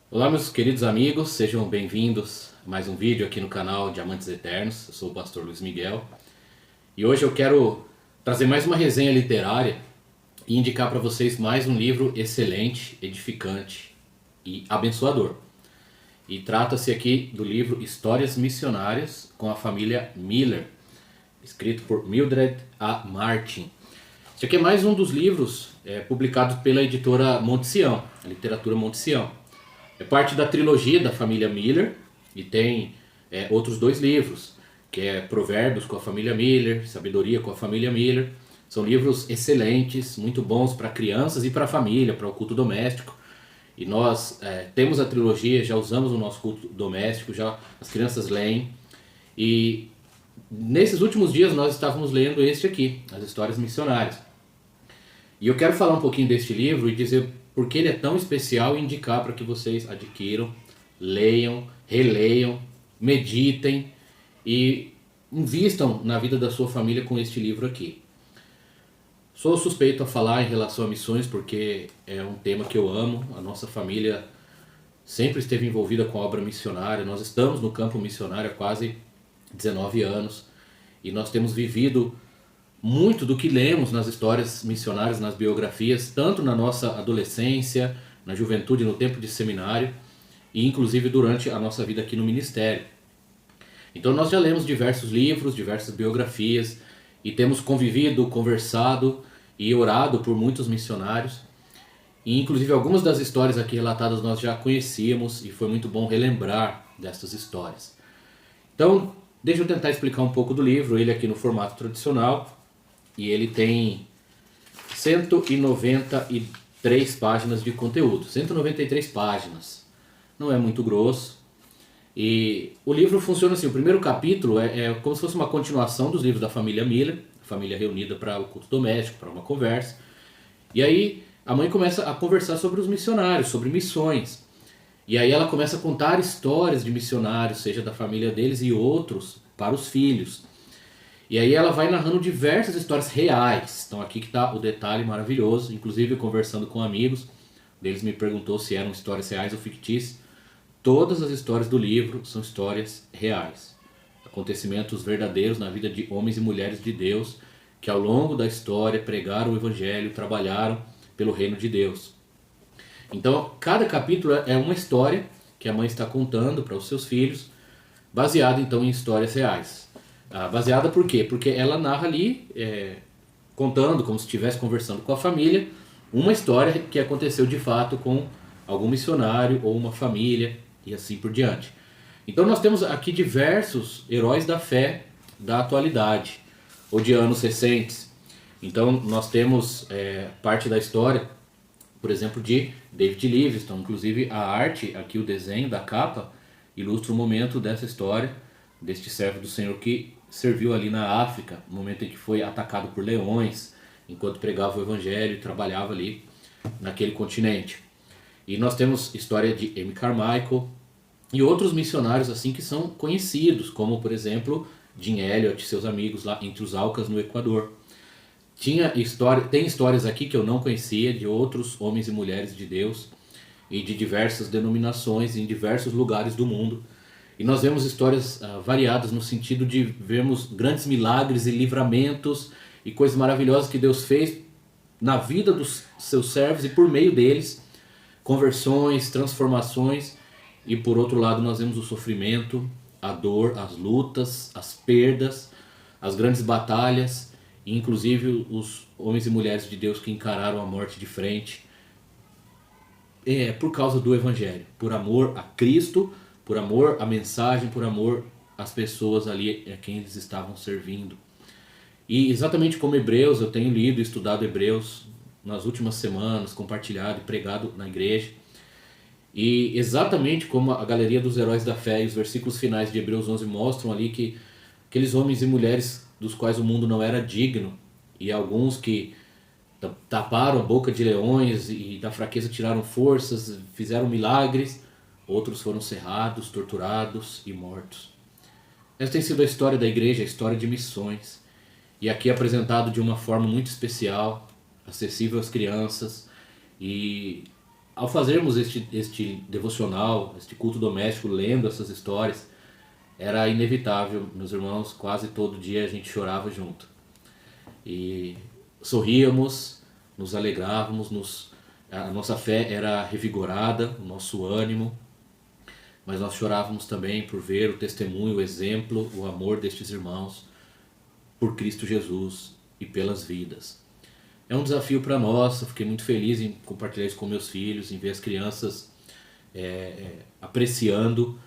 Olá, meus queridos amigos, sejam bem-vindos a mais um vídeo aqui no canal Diamantes Eternos. Eu sou o pastor Luiz Miguel e hoje eu quero trazer mais uma resenha literária e indicar para vocês mais um livro excelente, edificante e abençoador. E trata-se aqui do livro Histórias Missionárias com a família Miller, escrito por Mildred A. Martin. Esse aqui é mais um dos livros publicados pela editora Monte Sião, a literatura Monte Sião. É parte da trilogia da família Miller e tem outros dois livros, que é Provérbios com a família Miller, Sabedoria com a família Miller. São livros excelentes, muito bons para crianças e para a família, para o culto doméstico. E nós temos a trilogia, já usamos no nosso culto doméstico, já as crianças leem. E nesses últimos dias nós estávamos lendo este aqui, As Histórias Missionárias. E eu quero falar um pouquinho deste livro e dizer por que ele é tão especial e indicar para que vocês adquiram, leiam, releiam, meditem e invistam na vida da sua família com este livro aqui. Sou suspeito a falar em relação a missões porque é um tema que eu amo. A nossa família sempre esteve envolvida com a obra missionária. Nós estamos no campo missionário há quase 19 anos e nós temos vivido muito do que lemos nas histórias missionárias, nas biografias, tanto na nossa adolescência, na juventude, no tempo de seminário e inclusive durante a nossa vida aqui no ministério. Então nós já lemos diversos livros, diversas biografias e temos convivido, conversado e orado por muitos missionários. E inclusive algumas das histórias aqui relatadas nós já conhecíamos e foi muito bom relembrar dessas histórias. Então, deixa eu tentar explicar um pouco do livro, ele aqui no formato tradicional. E ele tem 193 páginas de conteúdo. 193 páginas. Não é muito grosso. E o livro funciona assim, o primeiro capítulo é como se fosse uma continuação dos livros da família Miller, a família reunida para o culto doméstico, para uma conversa. E aí a mãe começa a conversar sobre os missionários, sobre missões. E aí ela começa a contar histórias de missionários, seja da família deles e outros, para os filhos. E aí ela vai narrando diversas histórias reais. Então aqui que está o detalhe maravilhoso. Inclusive conversando com amigos, deles me perguntou se eram histórias reais ou fictícias. Todas as histórias do livro são histórias reais. Acontecimentos verdadeiros na vida de homens e mulheres de Deus que ao longo da história pregaram o evangelho, trabalharam pelo reino de Deus. Então cada capítulo é uma história que a mãe está contando para os seus filhos, baseada então em histórias reais. Baseada por quê? Porque ela narra ali, contando como se estivesse conversando com a família, uma história que aconteceu de fato com algum missionário ou uma família e assim por diante. Então nós temos aqui diversos heróis da fé da atualidade ou de anos recentes. Então nós temos parte da história, por exemplo, de David Livingstone. Inclusive a arte, aqui o desenho da capa, ilustra o momento dessa história, deste servo do Senhor que serviu ali na África, no momento em que foi atacado por leões, enquanto pregava o evangelho e trabalhava ali naquele continente. E nós temos história de Amy Carmichael e outros missionários assim que são conhecidos, como por exemplo Jim Elliot e seus amigos lá entre os Aucas no Equador. Tem histórias aqui que eu não conhecia de outros homens e mulheres de Deus e de diversas denominações em diversos lugares do mundo. E nós vemos histórias variadas no sentido de vermos grandes milagres e livramentos e coisas maravilhosas que Deus fez na vida dos seus servos e por meio deles, conversões, transformações. E por outro lado nós vemos o sofrimento, a dor, as lutas, as perdas, as grandes batalhas e inclusive os homens e mulheres de Deus que encararam a morte de frente por causa do Evangelho, por amor a Cristo, por amor à mensagem, por amor às pessoas ali a quem eles estavam servindo. E exatamente como Hebreus, eu tenho lido e estudado Hebreus nas últimas semanas, compartilhado e pregado na igreja. E exatamente como a galeria dos heróis da fé e os versículos finais de Hebreus 11 mostram ali que aqueles homens e mulheres dos quais o mundo não era digno, e alguns que taparam a boca de leões e da fraqueza tiraram forças, fizeram milagres, outros foram cerrados, torturados e mortos. Essa tem sido a história da igreja, a história de missões. E aqui é apresentado de uma forma muito especial, acessível às crianças. E ao fazermos este devocional, este culto doméstico, lendo essas histórias, era inevitável, meus irmãos, quase todo dia a gente chorava junto. E sorríamos, nos alegrávamos, a nossa fé era revigorada, o nosso ânimo, mas nós chorávamos também por ver o testemunho, o exemplo, o amor destes irmãos por Cristo Jesus e pelas vidas. É um desafio para nós, eu fiquei muito feliz em compartilhar isso com meus filhos, em ver as crianças apreciando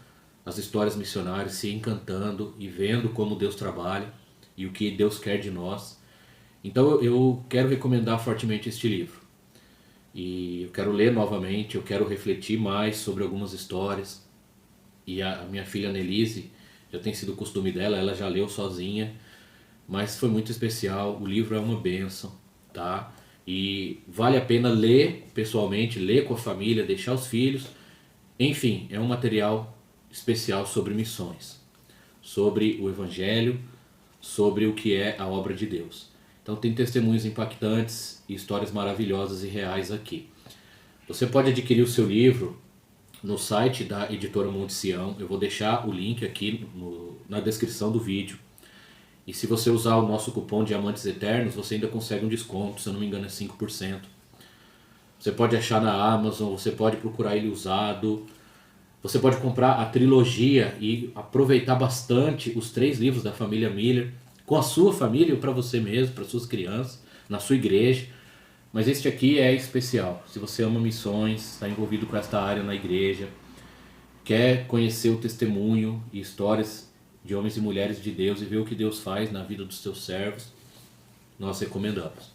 as histórias missionárias, se encantando e vendo como Deus trabalha e o que Deus quer de nós. Então eu quero recomendar fortemente este livro. E eu quero ler novamente, eu quero refletir mais sobre algumas histórias. E a minha filha Nelise, já tem sido o costume dela, ela já leu sozinha, mas foi muito especial, o livro é uma bênção, tá? E vale a pena ler pessoalmente, ler com a família, deixar os filhos. Enfim, é um material especial sobre missões, sobre o Evangelho, sobre o que é a obra de Deus. Então tem testemunhos impactantes e histórias maravilhosas e reais aqui. Você pode adquirir o seu livro no site da editora Monte Sião. Eu vou deixar o link aqui na descrição do vídeo. E se você usar o nosso cupom Diamantes Eternos, você ainda consegue um desconto, se eu não me engano é 5%. Você pode achar na Amazon, você pode procurar ele usado. Você pode comprar a trilogia e aproveitar bastante os 3 livros da família Miller, com a sua família ou para você mesmo, para suas crianças, na sua igreja. Mas este aqui é especial. Se você ama missões, está envolvido com esta área na igreja, quer conhecer o testemunho e histórias de homens e mulheres de Deus e ver o que Deus faz na vida dos seus servos, nós recomendamos.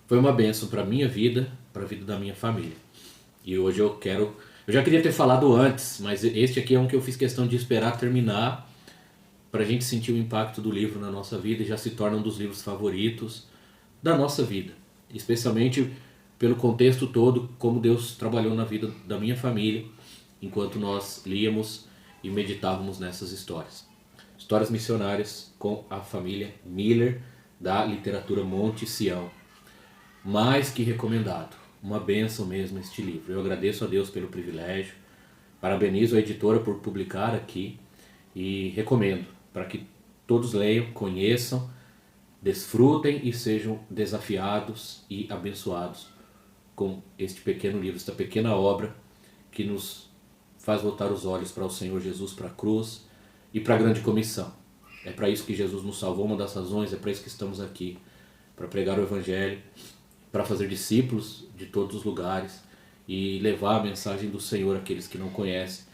Foi uma bênção para a minha vida, para a vida da minha família. E hoje eu já queria ter falado antes, mas este aqui é um que eu fiz questão de esperar terminar para a gente sentir o impacto do livro na nossa vida e já se torna um dos livros favoritos da nossa vida. Especialmente pelo contexto todo, como Deus trabalhou na vida da minha família, enquanto nós líamos e meditávamos nessas histórias. Histórias missionárias com a família Miller, da literatura Monte Sião. Mais que recomendado. Uma bênção mesmo este livro. Eu agradeço a Deus pelo privilégio, parabenizo a editora por publicar aqui e recomendo para que todos leiam, conheçam, desfrutem e sejam desafiados e abençoados com este pequeno livro, esta pequena obra que nos faz voltar os olhos para o Senhor Jesus, para a cruz e para a grande comissão. É para isso que Jesus nos salvou, uma das razões, é para isso que estamos aqui, para pregar o Evangelho, para fazer discípulos de todos os lugares e levar a mensagem do Senhor àqueles que não conhecem,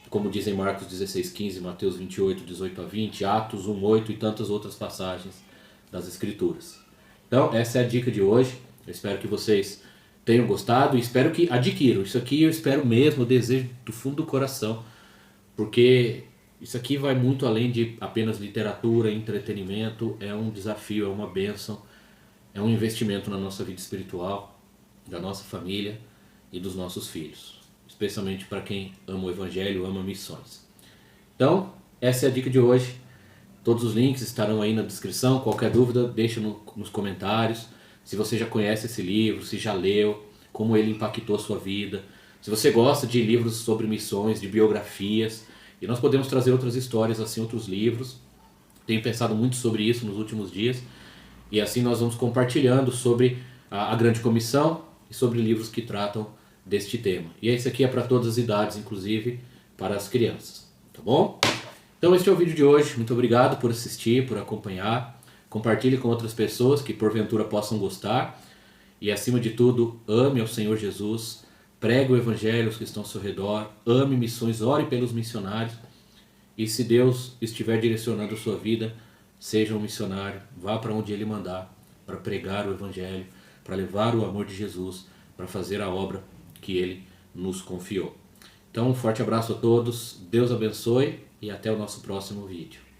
como dizem Marcos 16:15, Mateus 28, 18 a 20, Atos 1:8 e tantas outras passagens das Escrituras. Então, essa é a dica de hoje. Eu espero que vocês tenham gostado e espero que adquiram. Isso aqui eu espero mesmo, eu desejo do fundo do coração, porque isso aqui vai muito além de apenas literatura, entretenimento, é um desafio, é uma bênção, é um investimento na nossa vida espiritual, da nossa família e dos nossos filhos. Especialmente para quem ama o Evangelho, ama missões. Então, essa é a dica de hoje. Todos os links estarão aí na descrição. Qualquer dúvida, deixa nos comentários. Se você já conhece esse livro, se já leu, como ele impactou a sua vida. Se você gosta de livros sobre missões, de biografias, e nós podemos trazer outras histórias, assim, outros livros. Tenho pensado muito sobre isso nos últimos dias. E assim nós vamos compartilhando sobre a Grande Comissão e sobre livros que tratam deste tema. E esse aqui é para todas as idades, inclusive para as crianças. Tá bom? Então este é o vídeo de hoje. Muito obrigado por assistir, por acompanhar. Compartilhe com outras pessoas que porventura possam gostar. E acima de tudo, ame ao Senhor Jesus. Pregue o Evangelho aos que estão ao seu redor. Ame missões, ore pelos missionários. E se Deus estiver direcionando a sua vida, seja um missionário. Vá para onde Ele mandar, para pregar o Evangelho, para levar o amor de Jesus, para fazer a obra que Ele nos confiou. Então, um forte abraço a todos, Deus abençoe e até o nosso próximo vídeo.